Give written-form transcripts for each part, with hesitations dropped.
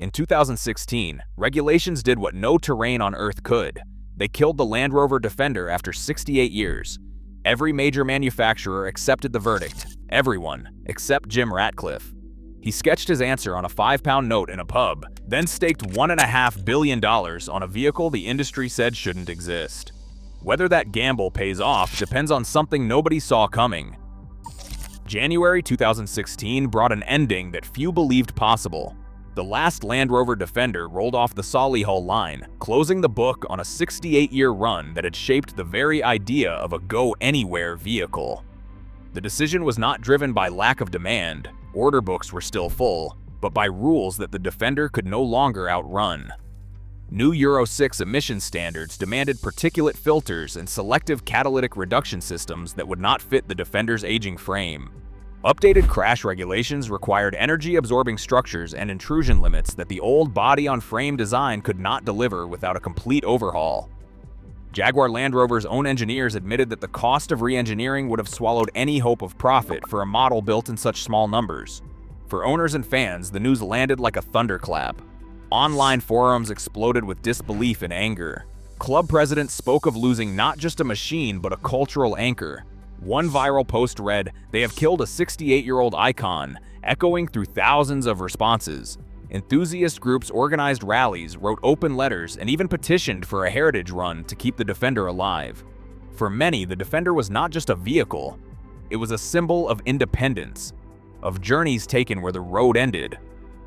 In 2016, regulations did what no terrain on Earth could. They killed the Land Rover Defender after 68 years. Every major manufacturer accepted the verdict. Everyone, except Jim Ratcliffe. He sketched his answer on a £5 note in a pub, then staked $1.5 billion on a vehicle the industry said shouldn't exist. Whether that gamble pays off depends on something nobody saw coming. January 2016 brought an ending that few believed possible. The last Land Rover Defender rolled off the Solihull line, closing the book on a 68-year run that had shaped the very idea of a go-anywhere vehicle. The decision was not driven by lack of demand, order books were still full, but by rules that the Defender could no longer outrun. New Euro 6 emission standards demanded particulate filters and selective catalytic reduction systems that would not fit the Defender's aging frame. Updated crash regulations required energy-absorbing structures and intrusion limits that the old body-on-frame design could not deliver without a complete overhaul. Jaguar Land Rover's own engineers admitted that the cost of re-engineering would have swallowed any hope of profit for a model built in such small numbers. For owners and fans, the news landed like a thunderclap. Online forums exploded with disbelief and anger. Club presidents spoke of losing not just a machine but a cultural anchor. One viral post read, "They have killed a 68-year-old icon," echoing through thousands of responses. Enthusiast groups organized rallies, wrote open letters, and even petitioned for a heritage run to keep the Defender alive. For many, the Defender was not just a vehicle. It was a symbol of independence, of journeys taken where the road ended.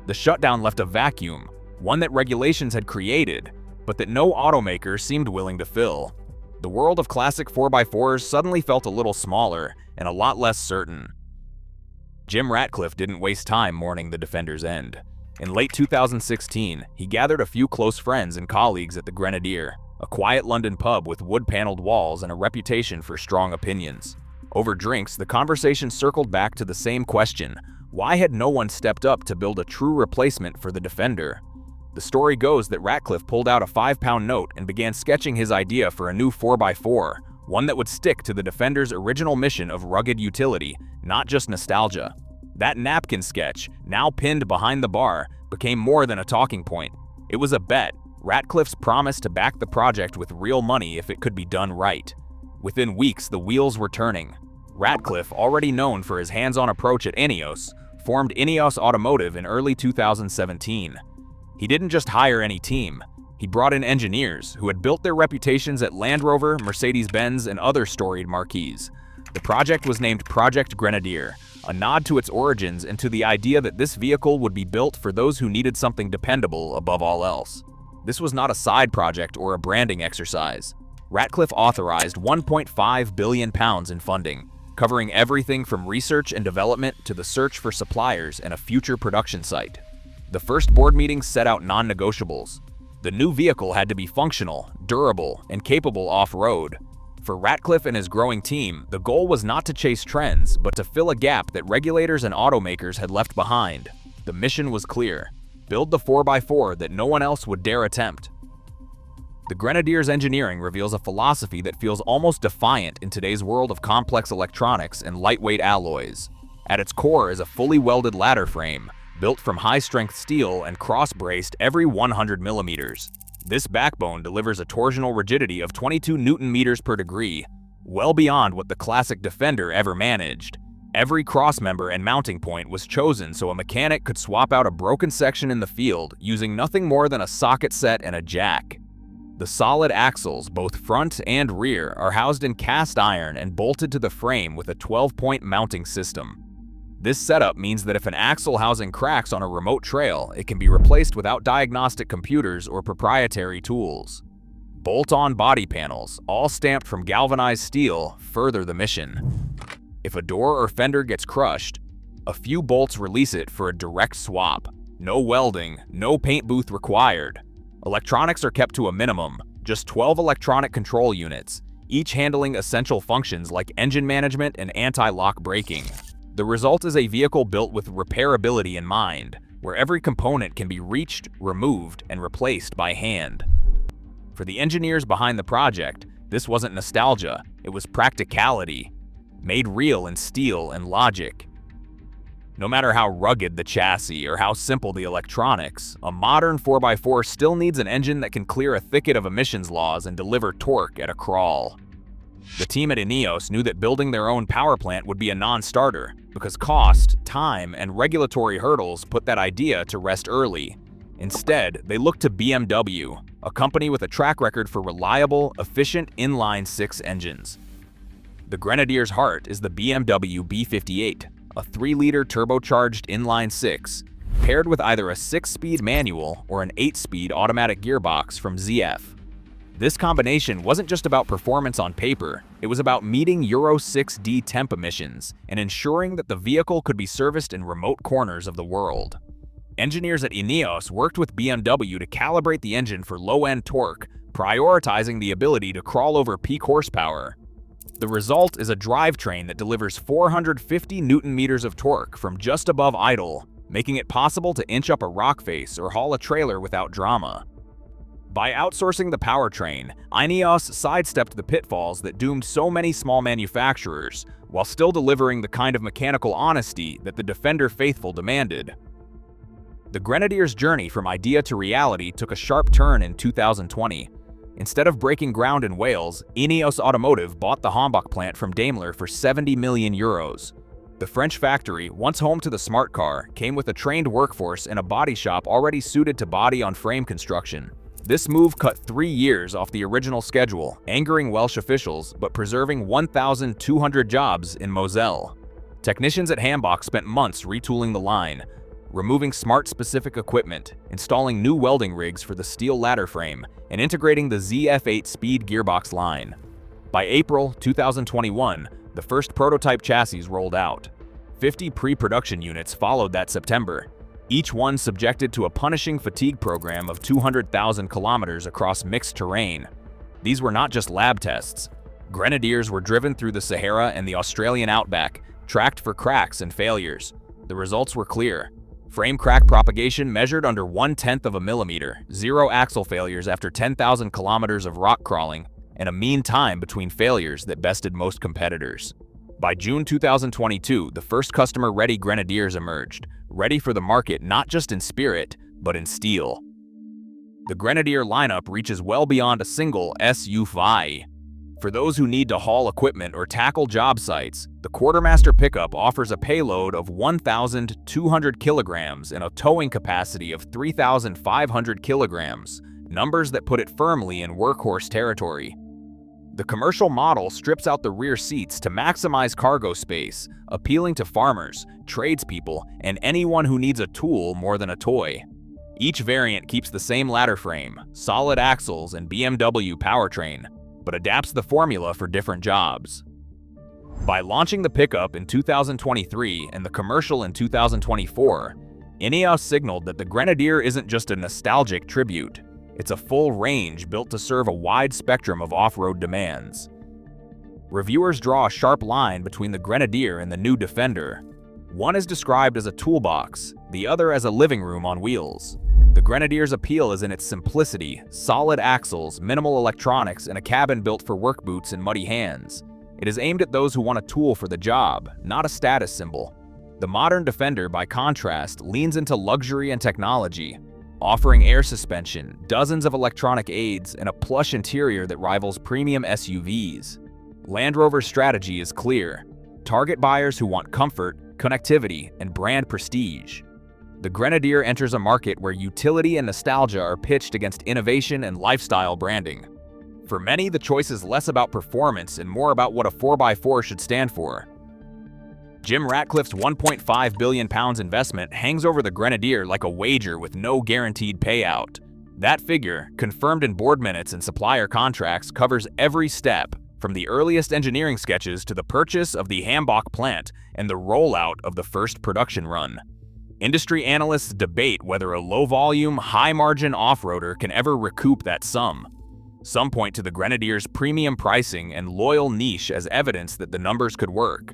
The shutdown left a vacuum, one that regulations had created, but that no automaker seemed willing to fill. The world of classic 4x4s suddenly felt a little smaller and a lot less certain. Jim Ratcliffe didn't waste time mourning the Defender's end. In late 2016, he gathered a few close friends and colleagues at the Grenadier, a quiet London pub with wood-paneled walls and a reputation for strong opinions. Over drinks, the conversation circled back to the same question: why had no one stepped up to build a true replacement for the Defender? The story goes that Ratcliffe pulled out a £5 note and began sketching his idea for a new 4x4, one that would stick to the Defender's original mission of rugged utility, not just nostalgia. That napkin sketch, now pinned behind the bar, became more than a talking point. It was a bet, Ratcliffe's promise to back the project with real money if it could be done right. Within weeks, the wheels were turning. Ratcliffe, already known for his hands-on approach at Ineos, formed Ineos Automotive in early 2017. He didn't just hire any team. He brought in engineers who had built their reputations at Land Rover, Mercedes-Benz, and other storied marques. The project was named Project Grenadier, a nod to its origins and to the idea that this vehicle would be built for those who needed something dependable above all else. This was not a side project or a branding exercise. Ratcliffe authorized £1.5 billion in funding, covering everything from research and development to the search for suppliers and a future production site. The first board meeting set out non-negotiables. The new vehicle had to be functional, durable, and capable off-road. For Ratcliffe and his growing team, the goal was not to chase trends, but to fill a gap that regulators and automakers had left behind. The mission was clear: build the 4x4 that no one else would dare attempt. The Grenadier's engineering reveals a philosophy that feels almost defiant in today's world of complex electronics and lightweight alloys. At its core is a fully welded ladder frame, built from high-strength steel and cross-braced every 100 millimeters. This backbone delivers a torsional rigidity of 22 Newton-meters per degree, well beyond what the classic Defender ever managed. Every crossmember and mounting point was chosen so a mechanic could swap out a broken section in the field using nothing more than a socket set and a jack. The solid axles, both front and rear, are housed in cast iron and bolted to the frame with a 12-point mounting system. This setup means that if an axle housing cracks on a remote trail, it can be replaced without diagnostic computers or proprietary tools. Bolt-on body panels, all stamped from galvanized steel, further the mission. If a door or fender gets crushed, a few bolts release it for a direct swap. No welding, no paint booth required. Electronics are kept to a minimum, just 12 electronic control units, each handling essential functions like engine management and anti-lock braking. The result is a vehicle built with repairability in mind, where every component can be reached, removed, and replaced by hand. For the engineers behind the project, this wasn't nostalgia, it was practicality, made real in steel and logic. No matter how rugged the chassis or how simple the electronics, a modern 4x4 still needs an engine that can clear a thicket of emissions laws and deliver torque at a crawl. The team at Ineos knew that building their own power plant would be a non-starter, because cost, time, and regulatory hurdles put that idea to rest early. Instead, they looked to BMW, a company with a track record for reliable, efficient inline-six engines. The Grenadier's heart is the BMW B58, a 3-liter turbocharged inline-six, paired with either a 6-speed manual or an 8-speed automatic gearbox from ZF. This combination wasn't just about performance on paper, it was about meeting Euro 6D temp emissions and ensuring that the vehicle could be serviced in remote corners of the world. Engineers at Ineos worked with BMW to calibrate the engine for low-end torque, prioritizing the ability to crawl over peak horsepower. The result is a drivetrain that delivers 450 Nm of torque from just above idle, making it possible to inch up a rock face or haul a trailer without drama. By outsourcing the powertrain, Ineos sidestepped the pitfalls that doomed so many small manufacturers, while still delivering the kind of mechanical honesty that the Defender faithful demanded. The Grenadier's journey from idea to reality took a sharp turn in 2020. Instead of breaking ground in Wales, Ineos Automotive bought the Hambach plant from Daimler for €70 million. The French factory, once home to the smart car, came with a trained workforce and a body shop already suited to body-on-frame construction. This move cut 3 years off the original schedule, angering Welsh officials but preserving 1,200 jobs in Moselle. Technicians at Hambach spent months retooling the line, removing smart-specific equipment, installing new welding rigs for the steel ladder frame, and integrating the ZF8 speed gearbox line. By April 2021, the first prototype chassis rolled out. 50 pre-production units followed that September, each one subjected to a punishing fatigue program of 200,000 kilometers across mixed terrain. These were not just lab tests. Grenadiers were driven through the Sahara and the Australian outback, tracked for cracks and failures. The results were clear. Frame crack propagation measured under 1/10 of a millimeter, 0 axle failures after 10,000 kilometers of rock crawling, and a mean time between failures that bested most competitors. By June 2022, the first customer-ready Grenadiers emerged, ready for the market not just in spirit, but in steel. The Grenadier lineup reaches well beyond a single SUV. For those who need to haul equipment or tackle job sites, the Quartermaster pickup offers a payload of 1,200 kilograms and a towing capacity of 3,500 kilograms, numbers that put it firmly in workhorse territory. The commercial model strips out the rear seats to maximize cargo space, appealing to farmers, tradespeople, and anyone who needs a tool more than a toy. Each variant keeps the same ladder frame, solid axles, and BMW powertrain, but adapts the formula for different jobs. By launching the pickup in 2023 and the commercial in 2024, Ineos signaled that the Grenadier isn't just a nostalgic tribute. It's a full range built to serve a wide spectrum of off-road demands. Reviewers draw a sharp line between the Grenadier and the new Defender. One is described as a toolbox, the other as a living room on wheels. The Grenadier's appeal is in its simplicity, solid axles, minimal electronics, and a cabin built for work boots and muddy hands. It is aimed at those who want a tool for the job, not a status symbol. The modern Defender, by contrast, leans into luxury and technology, offering air suspension, dozens of electronic aids, and a plush interior that rivals premium SUVs. Land Rover's strategy is clear. Target buyers who want comfort, connectivity, and brand prestige. The Grenadier enters a market where utility and nostalgia are pitched against innovation and lifestyle branding. For many, the choice is less about performance and more about what a 4x4 should stand for. Jim Ratcliffe's £1.5 billion investment hangs over the Grenadier like a wager with no guaranteed payout. That figure, confirmed in board minutes and supplier contracts, covers every step, from the earliest engineering sketches to the purchase of the Hambach plant and the rollout of the first production run. Industry analysts debate whether a low-volume, high-margin off-roader can ever recoup that sum. Some point to the Grenadier's premium pricing and loyal niche as evidence that the numbers could work.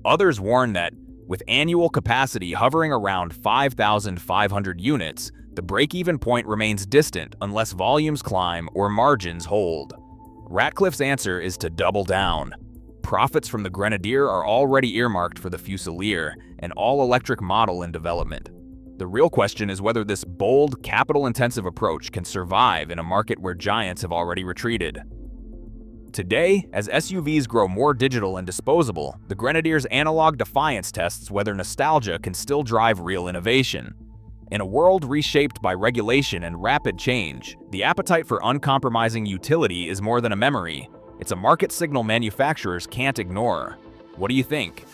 Others warn that, with annual capacity hovering around 5,500 units, the break-even point remains distant unless volumes climb or margins hold. Ratcliffe's answer is to double down. profits from the Grenadier are already earmarked for the Fusilier, an all-electric model in development. The real question is whether this bold, capital-intensive approach can survive in a market where giants have already retreated. Today, as SUVs grow more digital and disposable, the Grenadier's analog defiance tests whether nostalgia can still drive real innovation. In a world reshaped by regulation and rapid change, the appetite for uncompromising utility is more than a memory. It's a market signal manufacturers can't ignore. What do you think?